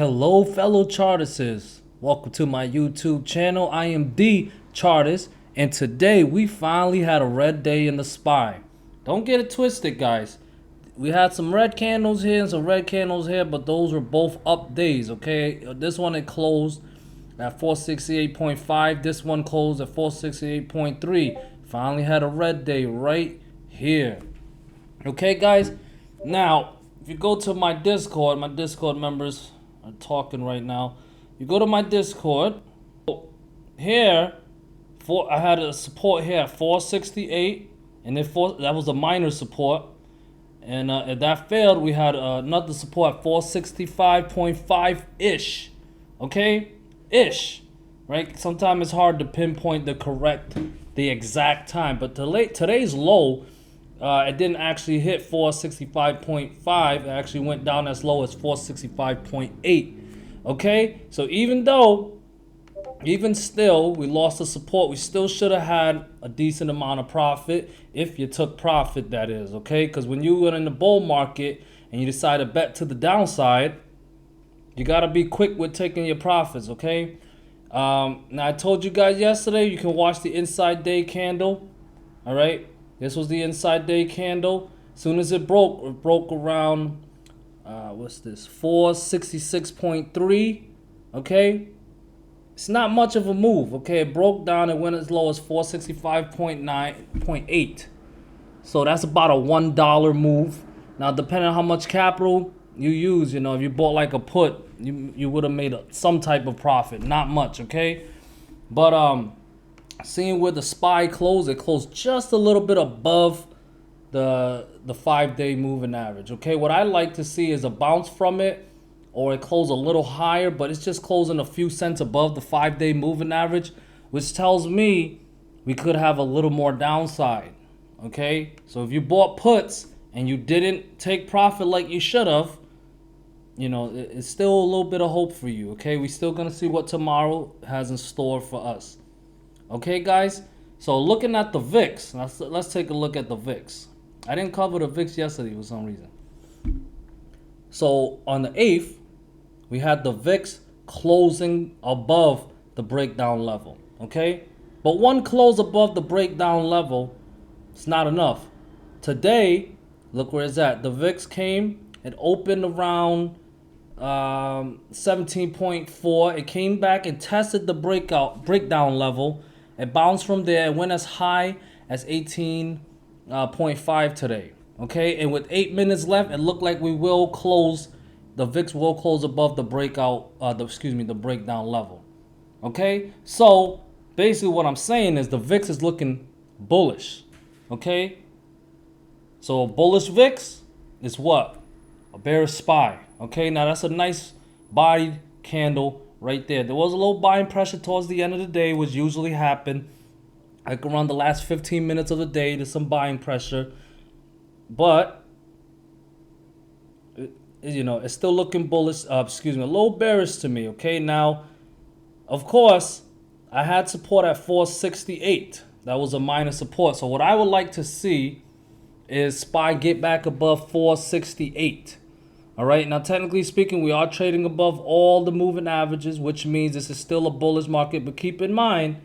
Hello fellow chartists, welcome to my YouTube channel. I am the Chartist, and today we finally had a red day in the SPY. Don't get it twisted, guys. We had some red candles here and some red candles here, but those were both up days, okay? This one it closed at 468.5. This one closed at 468.3. Finally had a red day right here. Okay, guys? Now, if you go to my Discord members are talking right now. You go to my Discord. Here, I had a support here at 468, and then that was a minor support. And if that failed, we had another support at 465.5-ish. Okay? Ish. Right? Sometimes it's hard to pinpoint the exact time. But today's low, it didn't actually hit 465.5. It actually went down as low as 465.8. Okay? So even still, we lost the support. We still should have had a decent amount of profit if you took profit, that is, okay? Because when you went in the bull market and you decide to bet to the downside, you got to be quick with taking your profits, okay? Now, I told you guys yesterday, you can watch the inside day candle, all right? This was the inside day candle. As soon as it broke around, what's this, 466.3, okay? It's not much of a move, okay? It broke down and went as low as 465.9.8. So that's about a $1 move. Now, depending on how much capital you use, if you bought like a put, you would have made some type of profit. Not much, okay? But seeing where the SPY closed, it closed just a little bit above the 5-day moving average, okay? What I like to see is a bounce from it, or it closed a little higher, but it's just closing a few cents above the 5-day moving average, which tells me we could have a little more downside, okay? So if you bought puts and you didn't take profit like you should have, it's still a little bit of hope for you, okay? We're still going to see what tomorrow has in store for us. Okay, guys? So looking at the VIX, let's take a look at the VIX. I didn't cover the VIX yesterday for some reason. So on the 8th, we had the VIX closing above the breakdown level, okay? But one close above the breakdown level, it's not enough. Today, look where it's at. The VIX came, it opened around 17.4. It came back and tested the breakdown level. It bounced from there. It went as high as 18.5 today. Okay, and with 8 minutes left, it looked like the VIX will close above the the breakdown level. Okay, so basically what I'm saying is the VIX is looking bullish. Okay, so a bullish VIX is what? A bearish SPY. Okay, now that's a nice bodied candle right there. There was a little buying pressure towards the end of the day, which usually happen. Like around the last 15 minutes of the day, there's some buying pressure. But, it's still looking bullish, a little bearish to me, okay? Now, of course, I had support at 468. That was a minor support. So what I would like to see is SPY get back above 468. All right, now technically speaking, we are trading above all the moving averages, which means this is still a bullish market. But keep in mind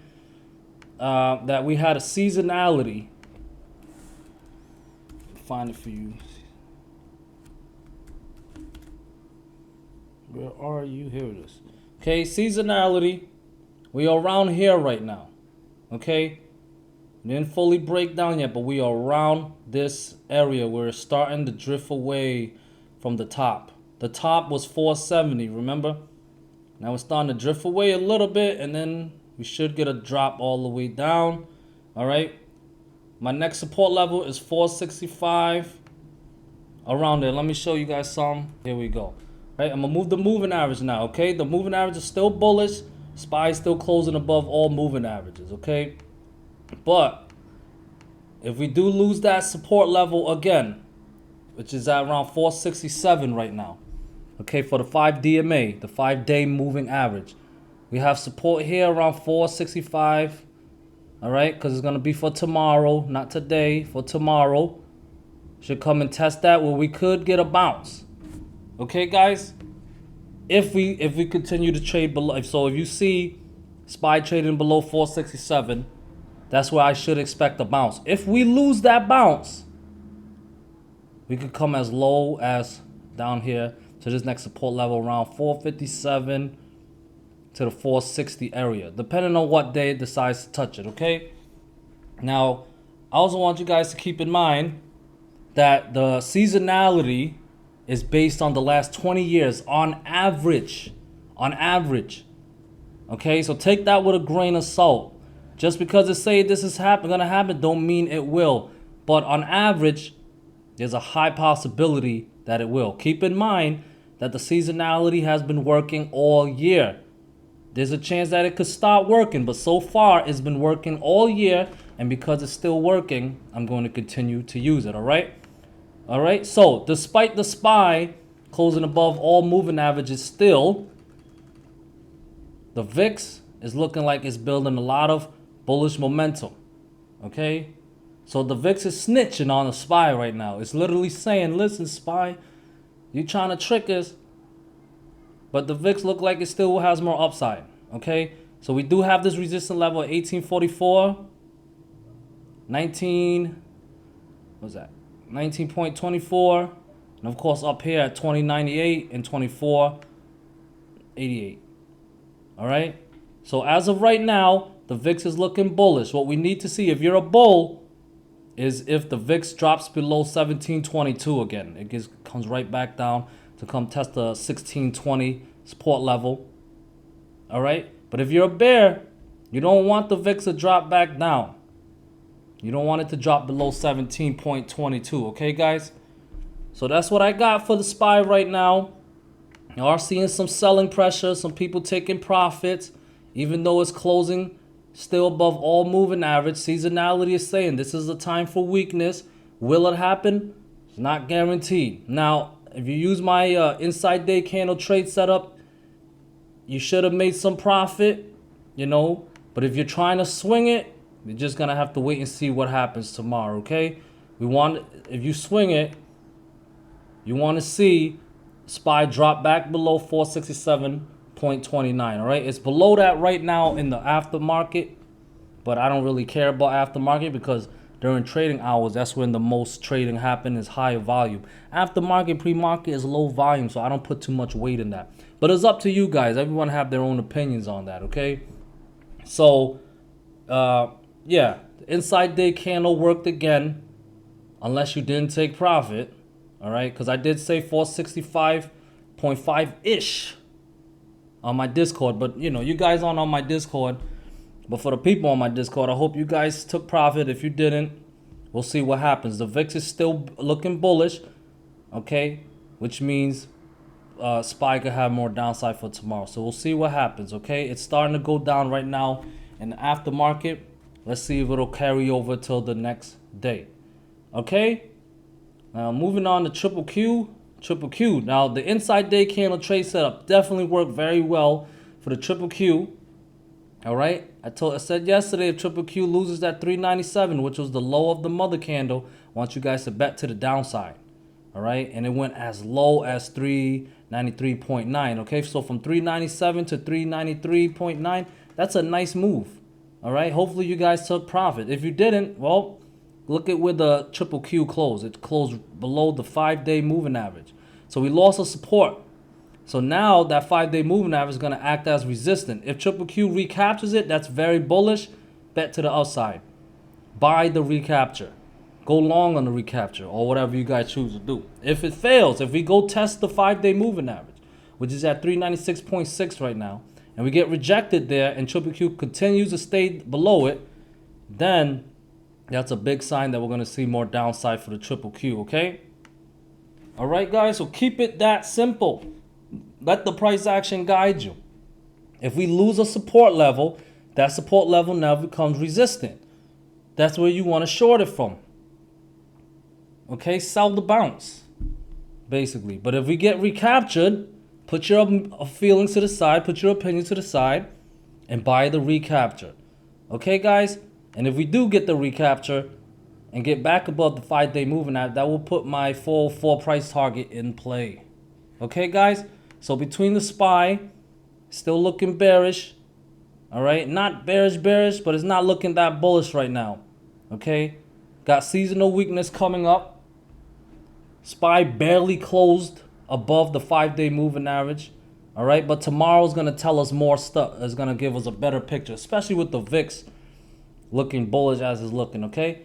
that we had a seasonality. Find it for you. Where are you? Here it is. Okay, seasonality. We are around here right now. Okay, we didn't fully break down yet, but we are around this area. We're starting to drift away from the top. The top was 470, remember? Now we're starting to drift away a little bit, and then we should get a drop all the way down. All right. My next support level is 465. Around there. Let me show you guys some. Here we go. All right, I'm going to move the moving average now, okay? The moving average is still bullish. SPY is still closing above all moving averages, okay? But if we do lose that support level again, which is at around 467 right now, okay, for the 5 DMA, the 5-day moving average, we have support here around 465. All right, because it's going to be for tomorrow, not today, for tomorrow. Should come and test that where we could get a bounce. Okay, guys? if we continue to trade below. So if you see SPY trading below 467, that's where I should expect a bounce. If we lose that bounce, we could come as low as down here to this next support level around 457 to the 460 area, depending on what day it decides to touch it, okay? Now, I also want you guys to keep in mind that the seasonality is based on the last 20 years on average. On average. Okay, so take that with a grain of salt. Just because it say this is gonna happen don't mean it will. But on average, there's a high possibility that it will. Keep in mind that the seasonality has been working all year. There's a chance that it could stop working, but so far it's been working all year, and because it's still working, I'm going to continue to use it, all right? All right, so despite the SPY closing above all moving averages still, the VIX is looking like it's building a lot of bullish momentum, okay? So the VIX is snitching on the SPY right now. It's literally saying, listen, SPY, you trying to trick us, but the VIX look like it still has more upside, okay? So we do have this resistance level at 1844, 19.24, and of course up here at 2098 and 2488. All right, so as of right now, the VIX is looking bullish. What we need to see, if you're a bull, is if the VIX drops below 1722 again. It comes right back down to come test the 1620 support level. All right, but if you're a bear, you don't want the VIX to drop back down. You don't want it to drop below 17.22, okay, guys? So that's what I got for the SPY right now. You are seeing some selling pressure, some people taking profits, even though it's closing still above all moving average. Seasonality is saying this is a time for weakness. Will it happen? It's not guaranteed. Now, if you use my inside day candle trade setup, you should have made some profit, you know. But if you're trying to swing it, you're just gonna have to wait and see what happens tomorrow, okay? If you swing it, you want to see SPY drop back below 467.29. All right, it's below that right now in the aftermarket, but I don't really care about aftermarket because during trading hours, that's when the most trading happens, is higher volume. Aftermarket, pre-market is low volume, so I don't put too much weight in that. But it's up to you guys. Everyone have their own opinions on that, okay? So, yeah, the inside day candle worked again, unless you didn't take profit, all right? Because I did say 465.5-ish on my Discord, but you know, you guys aren't on my Discord. But for the people on my Discord, I hope you guys took profit. If you didn't, we'll see what happens. The VIX is still looking bullish, okay? Which means SPY could have more downside for tomorrow. So we'll see what happens, okay? It's starting to go down right now in the aftermarket. Let's see if it'll carry over till the next day. Okay? Now moving on to triple Q. Triple Q. Now the inside day candle trade setup definitely worked very well for the triple Q. Alright? I said yesterday if triple Q loses that 397, which was the low of the mother candle, I want you guys to bet to the downside. Alright? And it went as low as 393.9. Okay, so from 397 to 393.9, that's a nice move. All right, hopefully you guys took profit. If you didn't, well, look at where the triple Q closed. It closed below the 5-day moving average. So we lost a support. So now that 5-day moving average is going to act as resistance. If triple Q recaptures it, that's very bullish. Bet to the upside. Buy the recapture. Go long on the recapture or whatever you guys choose to do. If it fails, if we go test the 5-day moving average, which is at 396.6 right now, and we get rejected there and triple Q continues to stay below it, then that's a big sign that we're going to see more downside for the triple Q, okay? All right, guys, so keep it that simple. Let the price action guide you. If we lose a support level, that support level now becomes resistant. That's where you want to short it from. Okay, sell the bounce, basically. But if we get recaptured, put your feelings to the side, put your opinions to the side, and buy the recapture. Okay, guys? And if we do get the recapture and get back above the 5-day moving average, that will put my 404 price target in play. Okay, guys? So between the SPY, still looking bearish. All right, not bearish, but it's not looking that bullish right now. Okay, got seasonal weakness coming up. SPY barely closed above the 5-day moving average. All right, but tomorrow's gonna tell us more stuff. It's gonna give us a better picture, especially with the VIX looking bullish as it's looking. Okay,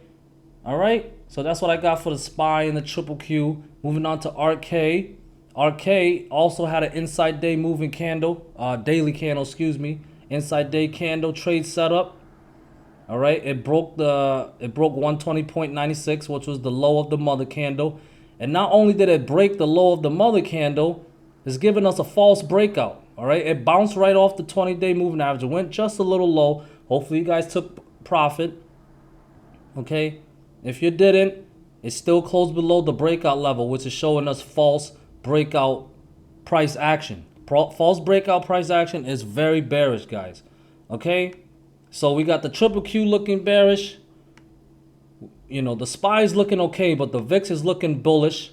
all right. So that's what I got for the SPY and the QQQ. Moving on to ARKK. ARKK also had an inside day moving candle, daily candle, excuse me. Inside day candle trade setup. All right, it broke 120.96, which was the low of the mother candle. And not only did it break the low of the mother candle, it's giving us a false breakout. All right, it bounced right off the 20-day moving average. It went just a little low. Hopefully you guys took profit. Okay, if you didn't, it still closed below the breakout level, which is showing us false breakout price action. False breakout price action is very bearish, guys. Okay, so we got the QQQ looking bearish. You know, the SPY is looking okay, but the VIX is looking bullish.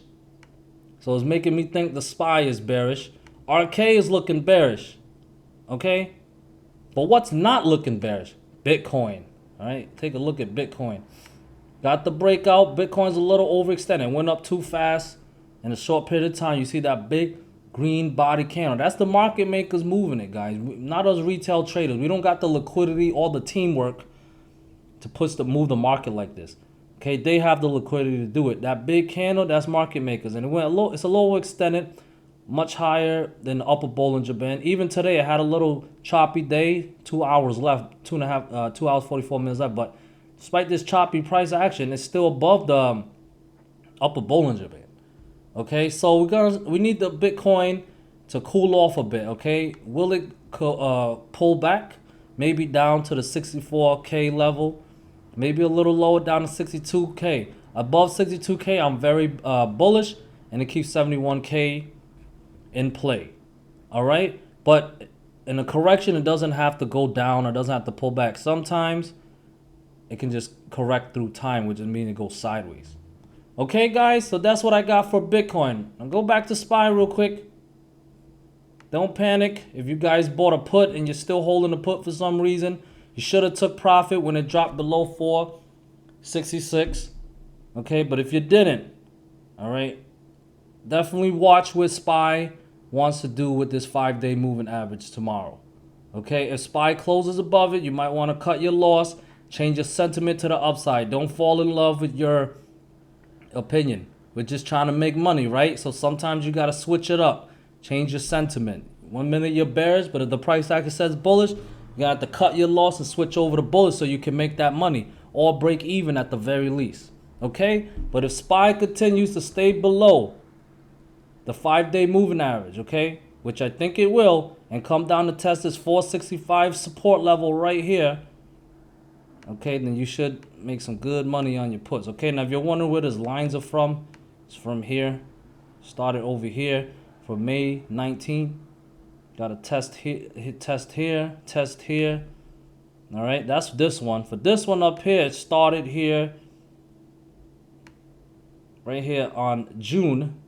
So it's making me think the SPY is bearish. ARKK is looking bearish. Okay, but what's not looking bearish? Bitcoin. All right, take a look at Bitcoin. Got the breakout. Bitcoin's a little overextended. Went up too fast in a short period of time. You see that big green body candle. That's the market makers moving it, guys. Not us retail traders. We don't got the liquidity or the teamwork to move the market like this. Okay, they have the liquidity to do it. That big candle, that's market makers, and it went it's a little extended, much higher than the upper Bollinger Band. Even today, it had a little choppy day. 2 hours left, 2 hours 44 minutes left. But despite this choppy price action, it's still above the upper Bollinger Band. Okay, so we need the Bitcoin to cool off a bit. Okay, will it pull back? Maybe down to the 64K level, maybe a little lower down to 62K. Above 62K, I'm very bullish, and it keeps 71K in play. All right, but in a correction, it doesn't have to go down or doesn't have to pull back. Sometimes it can just correct through time, which means it goes sideways. Okay, guys, so that's what I got for Bitcoin. Now go back to SPY real quick. Don't panic. If you guys bought a put and you're still holding the put for some reason, you should have took profit when it dropped below 466. Okay, but if you didn't, all right, definitely watch what SPY wants to do with this 5-day moving average tomorrow. Okay, if SPY closes above it, you might want to cut your loss, change your sentiment to the upside. Don't fall in love with your opinion. We're just trying to make money, right? So sometimes you got to switch it up, change your sentiment. 1 minute you're bearish, but if the price action says bullish, you got to cut your loss and switch over to bullish so you can make that money or break even at the very least. Okay, but if SPY continues to stay below the 5-day moving average, okay, which I think it will, and come down to test this 465 support level right here, okay, then you should make some good money on your puts. Okay, now if you're wondering where those lines are from, it's from here. Started over here for May 19th. Got a test here, test here, test here. All right, that's this one. For this one up here, it started here, right here on June.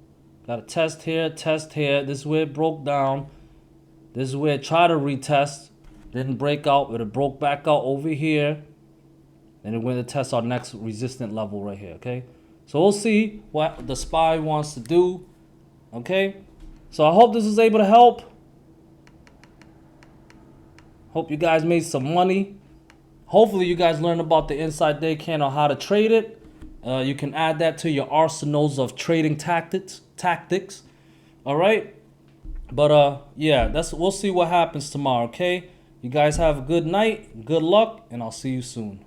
Got a test here, test here. This is where it broke down. This is where it tried to retest. Didn't break out, but it broke back out over here. And it went to test our next resistant level right here, okay? So we'll see what the SPY wants to do, okay? So I hope this was able to help. Hope you guys made some money. Hopefully you guys learned about the inside day candle, how to trade it. You can add that to your arsenals of trading tactics. All right? But yeah, we'll see what happens tomorrow, okay? You guys have a good night, good luck, and I'll see you soon.